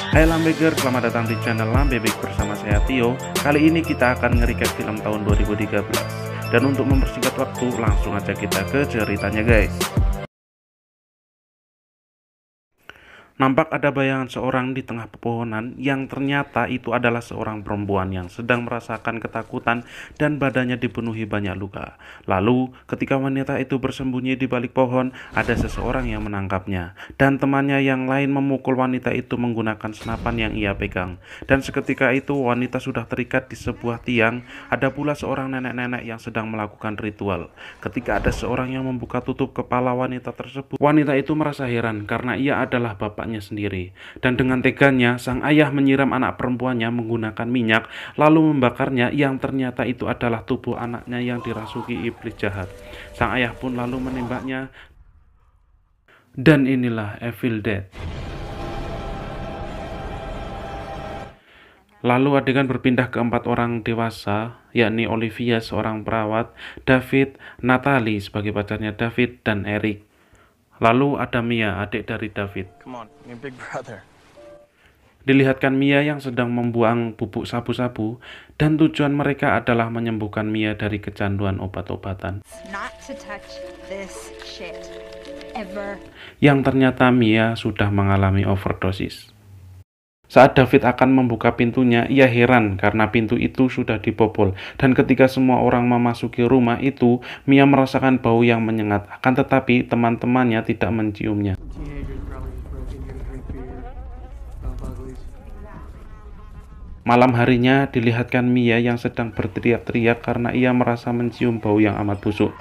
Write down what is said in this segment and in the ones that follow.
Hai Lambeger, selamat datang di channel Lambebek bersama saya Tio. Kali ini kita akan nge-recap film tahun 2013. Dan untuk mempersingkat waktu, langsung aja kita ke ceritanya guys. Nampak ada bayangan seorang di tengah pepohonan yang ternyata itu adalah seorang perempuan yang sedang merasakan ketakutan dan badannya dipenuhi banyak luka. Lalu, ketika wanita itu bersembunyi di balik pohon, ada seseorang yang menangkapnya. Dan temannya yang lain memukul wanita itu menggunakan senapan yang ia pegang. Dan seketika itu wanita sudah terikat di sebuah tiang. Ada pula seorang nenek-nenek yang sedang melakukan ritual. Ketika ada seorang yang membuka tutup kepala wanita tersebut, wanita itu merasa heran karena ia adalah bapak sendiri, dan dengan teganya sang ayah menyiram anak perempuannya menggunakan minyak lalu membakarnya, yang ternyata itu adalah tubuh anaknya yang dirasuki iblis jahat. Sang ayah pun lalu menembaknya, dan inilah Evil Dead. Lalu adegan berpindah ke 4 orang dewasa, yakni Olivia seorang perawat, David, Natalie sebagai pacarnya David, dan Eric. Lalu ada Mia, adik dari David. Dilihatkan Mia yang sedang membuang bubuk sabu-sabu, dan tujuan mereka adalah menyembuhkan Mia dari kecanduan obat-obatan. Yang ternyata Mia sudah mengalami overdosis. Saat David akan membuka pintunya, ia heran karena pintu itu sudah dibobol, dan ketika semua orang memasuki rumah itu, Mia merasakan bau yang menyengat, akan tetapi teman-temannya tidak menciumnya. Malam harinya dilihatkan Mia yang sedang berteriak-teriak karena ia merasa mencium bau yang amat busuk.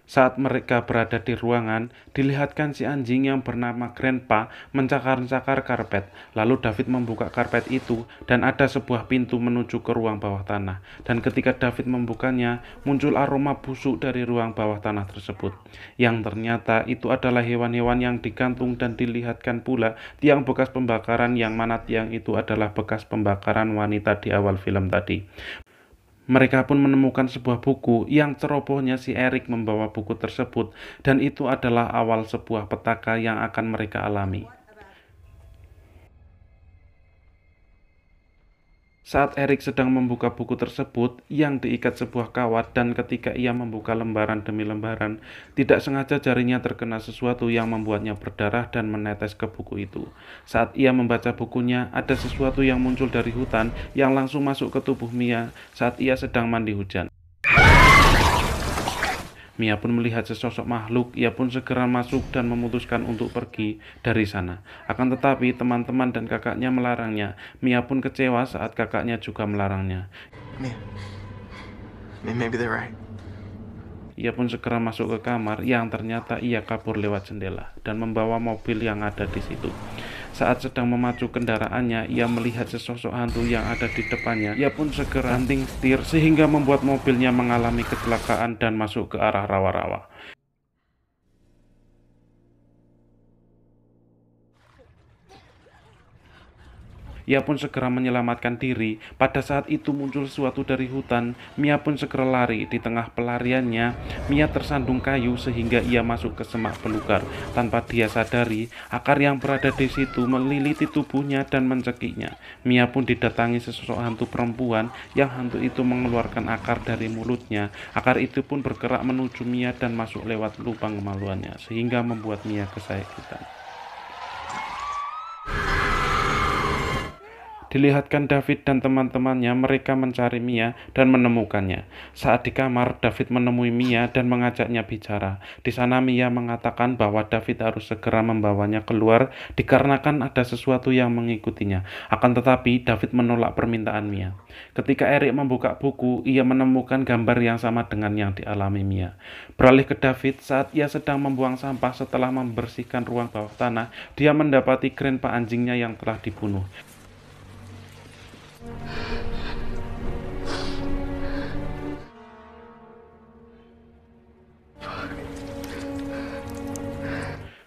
Saat mereka berada di ruangan, dilihatkan si anjing yang bernama Grandpa mencakar-cakar karpet. Lalu David membuka karpet itu dan ada sebuah pintu menuju ke ruang bawah tanah. Dan ketika David membukanya, muncul aroma busuk dari ruang bawah tanah tersebut. Yang ternyata itu adalah hewan-hewan yang digantung, dan dilihatkan pula tiang bekas pembakaran, yang mana tiang itu adalah bekas pembakaran wanita di awal film tadi. Mereka pun menemukan sebuah buku yang cerobohnya si Eric membawa buku tersebut, dan itu adalah awal sebuah petaka yang akan mereka alami. Saat Eric sedang membuka buku tersebut yang diikat sebuah kawat, dan ketika ia membuka lembaran demi lembaran, tidak sengaja jarinya terkena sesuatu yang membuatnya berdarah dan menetes ke buku itu. Saat ia membaca bukunya, ada sesuatu yang muncul dari hutan yang langsung masuk ke tubuh Mia saat ia sedang mandi hujan. Mia pun melihat sesosok makhluk, ia pun segera masuk dan memutuskan untuk pergi dari sana. Akan tetapi teman-teman dan kakaknya melarangnya. Mia pun kecewa saat kakaknya juga melarangnya. Maybe they're right. Ia pun segera masuk ke kamar, yang ternyata ia kabur lewat jendela dan membawa mobil yang ada di situ. Saat sedang memacu kendaraannya, ia melihat sesosok hantu yang ada di depannya. Ia pun segera banting setir sehingga membuat mobilnya mengalami kecelakaan dan masuk ke arah rawa-rawa. Ia pun segera menyelamatkan diri. Pada saat itu muncul sesuatu dari hutan. Mia pun segera lari. Di tengah pelariannya, Mia tersandung kayu sehingga ia masuk ke semak belukar. Tanpa dia sadari, akar yang berada di situ meliliti tubuhnya dan mencekiknya. Mia pun didatangi sesosok hantu perempuan, yang hantu itu mengeluarkan akar dari mulutnya. Akar itu pun bergerak menuju Mia dan masuk lewat lubang kemaluannya, sehingga membuat Mia kesakitan. Dilihatkan David dan teman-temannya, mereka mencari Mia dan menemukannya. Saat di kamar, David menemui Mia dan mengajaknya bicara. Di sana Mia mengatakan bahwa David harus segera membawanya keluar dikarenakan ada sesuatu yang mengikutinya. Akan tetapi David menolak permintaan Mia. Ketika Eric membuka buku, ia menemukan gambar yang sama dengan yang dialami Mia. Beralih ke David, saat ia sedang membuang sampah setelah membersihkan ruang bawah tanah, dia mendapati Grandpa anjingnya yang telah dibunuh.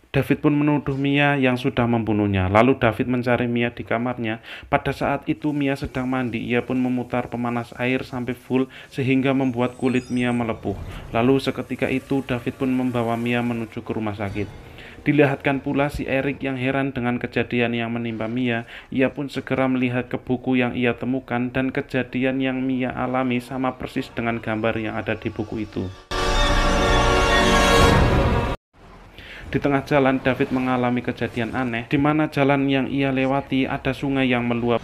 David pun menuduh Mia yang sudah membunuhnya. Lalu David mencari Mia di kamarnya. Pada saat itu Mia sedang mandi. Ia pun memutar pemanas air sampai full sehingga membuat kulit Mia melepuh. Lalu seketika itu David pun membawa Mia menuju ke rumah sakit. Dilihatkan pula si Eric yang heran dengan kejadian yang menimpa Mia. Ia pun segera melihat ke buku yang ia temukan dan kejadian yang Mia alami sama persis dengan gambar yang ada di buku itu. Di tengah jalan, David mengalami kejadian aneh, di mana jalan yang ia lewati ada sungai yang meluap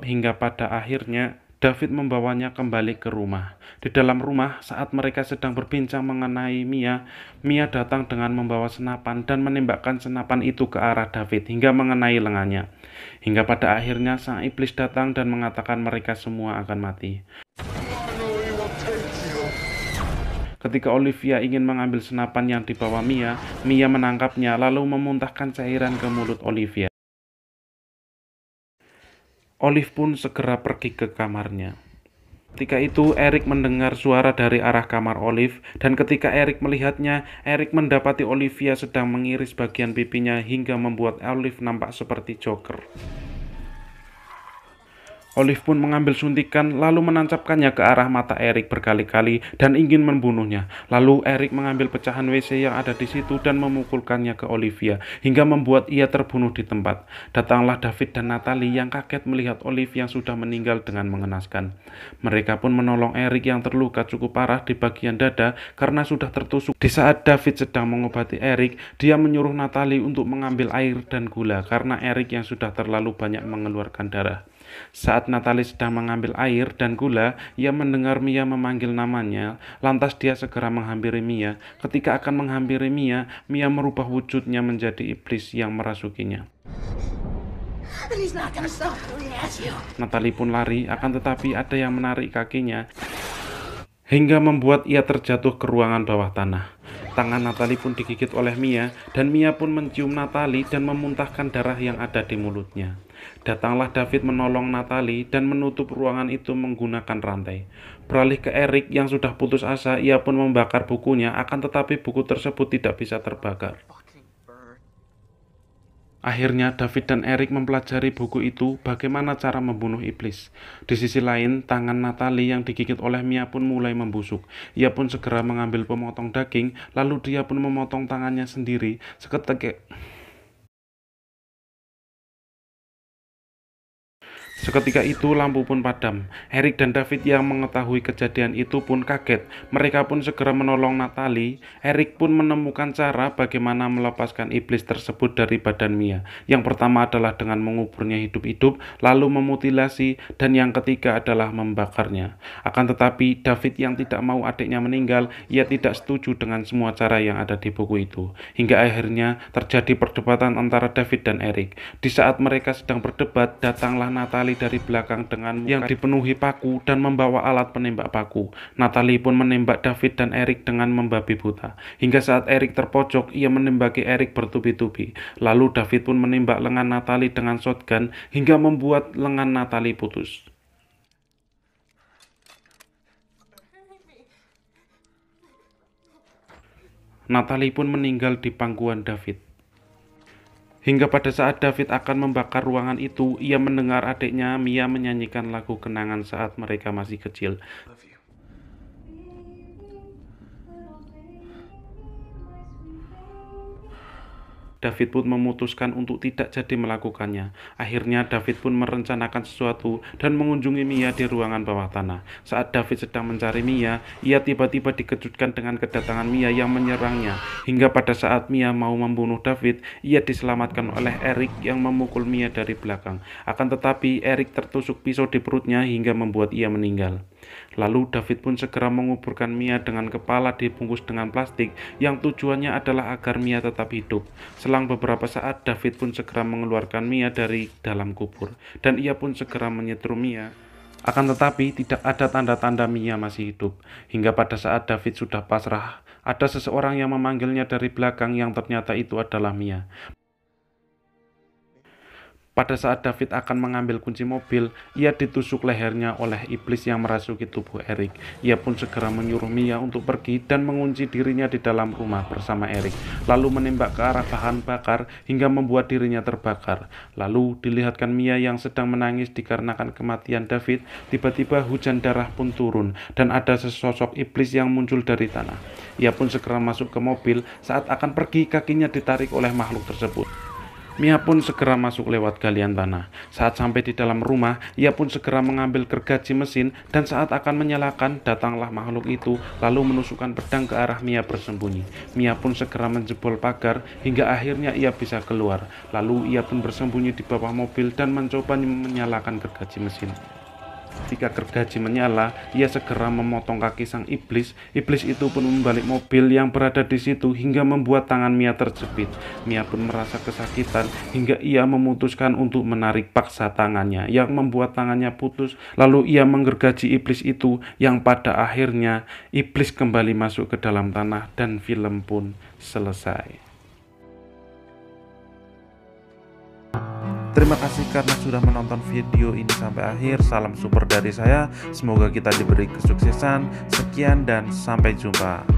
hingga pada akhirnya David membawanya kembali ke rumah. Di dalam rumah, saat mereka sedang berbincang mengenai Mia, Mia datang dengan membawa senapan dan menembakkan senapan itu ke arah David hingga mengenai lengannya. Hingga pada akhirnya sang iblis datang dan mengatakan mereka semua akan mati. Ketika Olivia ingin mengambil senapan yang dibawa Mia, Mia menangkapnya lalu memuntahkan cairan ke mulut Olivia. Olive pun segera pergi ke kamarnya. Ketika itu, Eric mendengar suara dari arah kamar Olive, dan ketika Eric melihatnya, Eric mendapati Olivia sedang mengiris bagian pipinya hingga membuat Olive nampak seperti Joker. Olive pun mengambil suntikan lalu menancapkannya ke arah mata Eric berkali-kali dan ingin membunuhnya. Lalu Eric mengambil pecahan WC yang ada di situ dan memukulkannya ke Olivia hingga membuat ia terbunuh di tempat. Datanglah David dan Natalie yang kaget melihat Olive yang sudah meninggal dengan mengenaskan. Mereka pun menolong Eric yang terluka cukup parah di bagian dada karena sudah tertusuk. Di saat David sedang mengobati Eric, dia menyuruh Natalie untuk mengambil air dan gula karena Eric yang sudah terlalu banyak mengeluarkan darah. Saat Natalie sedang mengambil air dan gula, ia mendengar Mia memanggil namanya. Lantas dia segera menghampiri Mia. Ketika akan menghampiri Mia, Mia merubah wujudnya menjadi iblis yang merasukinya. Natalie pun lari, akan tetapi ada yang menarik kakinya hingga membuat ia terjatuh ke ruangan bawah tanah. Tangan Natalie pun digigit oleh Mia, dan Mia pun mencium Natalie dan memuntahkan darah yang ada di mulutnya. Datanglah David menolong Natalie dan menutup ruangan itu menggunakan rantai. Beralih ke Eric yang sudah putus asa, ia pun membakar bukunya, akan tetapi buku tersebut tidak bisa terbakar. Akhirnya David dan Eric mempelajari buku itu bagaimana cara membunuh iblis. Di sisi lain, tangan Natalie yang digigit oleh Mia pun mulai membusuk. Ia pun segera mengambil pemotong daging, lalu dia pun memotong tangannya sendiri. Seketika itu lampu pun padam. Eric dan David yang mengetahui kejadian itu pun kaget. Mereka pun segera menolong Natalie. Eric pun menemukan cara bagaimana melepaskan iblis tersebut dari badan Mia. Yang pertama adalah dengan menguburnya hidup-hidup, lalu memutilasi, dan yang ketiga adalah membakarnya. Akan tetapi David yang tidak mau adiknya meninggal, ia tidak setuju dengan semua cara yang ada di buku itu. Hingga akhirnya terjadi perdebatan antara David dan Eric. Di saat mereka sedang berdebat, datanglah Natalie dari belakang dengan yang dipenuhi paku dan membawa alat penembak paku. Natalie pun menembak David dan Eric dengan membabi buta. Hingga saat Eric terpojok, ia menembaki Eric bertubi-tubi. Lalu David pun menembak lengan Natalie dengan shotgun hingga membuat lengan Natalie putus. Natalie pun meninggal di pangkuan David. Hingga pada saat David akan membakar ruangan itu, ia mendengar adiknya Mia menyanyikan lagu kenangan saat mereka masih kecil. David pun memutuskan untuk tidak jadi melakukannya. Akhirnya David pun merencanakan sesuatu dan mengunjungi Mia di ruangan bawah tanah. Saat David sedang mencari Mia, ia tiba-tiba dikejutkan dengan kedatangan Mia yang menyerangnya. Hingga pada saat Mia mau membunuh David, ia diselamatkan oleh Eric yang memukul Mia dari belakang. Akan tetapi Eric tertusuk pisau di perutnya hingga membuat ia meninggal. Lalu David pun segera menguburkan Mia dengan kepala dibungkus dengan plastik yang tujuannya adalah agar Mia tetap hidup. Selang beberapa saat, David pun segera mengeluarkan Mia dari dalam kubur, dan ia pun segera menyetrum Mia. Akan tetapi tidak ada tanda-tanda Mia masih hidup. Hingga pada saat David sudah pasrah, ada seseorang yang memanggilnya dari belakang yang ternyata itu adalah Mia. Pada saat David akan mengambil kunci mobil, ia ditusuk lehernya oleh iblis yang merasuki tubuh Erik. Ia pun segera menyuruh Mia untuk pergi dan mengunci dirinya di dalam rumah bersama Erik, lalu menembak ke arah bahan bakar hingga membuat dirinya terbakar. Lalu dilihatkan Mia yang sedang menangis dikarenakan kematian David. Tiba-tiba hujan darah pun turun dan ada sesosok iblis yang muncul dari tanah. Ia pun segera masuk ke mobil. Saat akan pergi, kakinya ditarik oleh makhluk tersebut. Mia pun segera masuk lewat galian tanah. Saat sampai di dalam rumah, ia pun segera mengambil gergaji mesin dan saat akan menyalakan, datanglah makhluk itu lalu menusukkan pedang ke arah Mia bersembunyi. Mia pun segera menjebol pagar hingga akhirnya ia bisa keluar. Lalu ia pun bersembunyi di bawah mobil dan mencoba menyalakan gergaji mesin. Ketika gergaji menyala, ia segera memotong kaki sang iblis. Iblis itu pun membalik mobil yang berada di situ hingga membuat tangan Mia terjepit. Mia pun merasa kesakitan hingga ia memutuskan untuk menarik paksa tangannya yang membuat tangannya putus. Lalu ia menggergaji iblis itu yang pada akhirnya iblis kembali masuk ke dalam tanah dan film pun selesai. Terima kasih karena sudah menonton video ini sampai akhir. Salam super dari saya. Semoga kita diberi kesuksesan. Sekian dan sampai jumpa.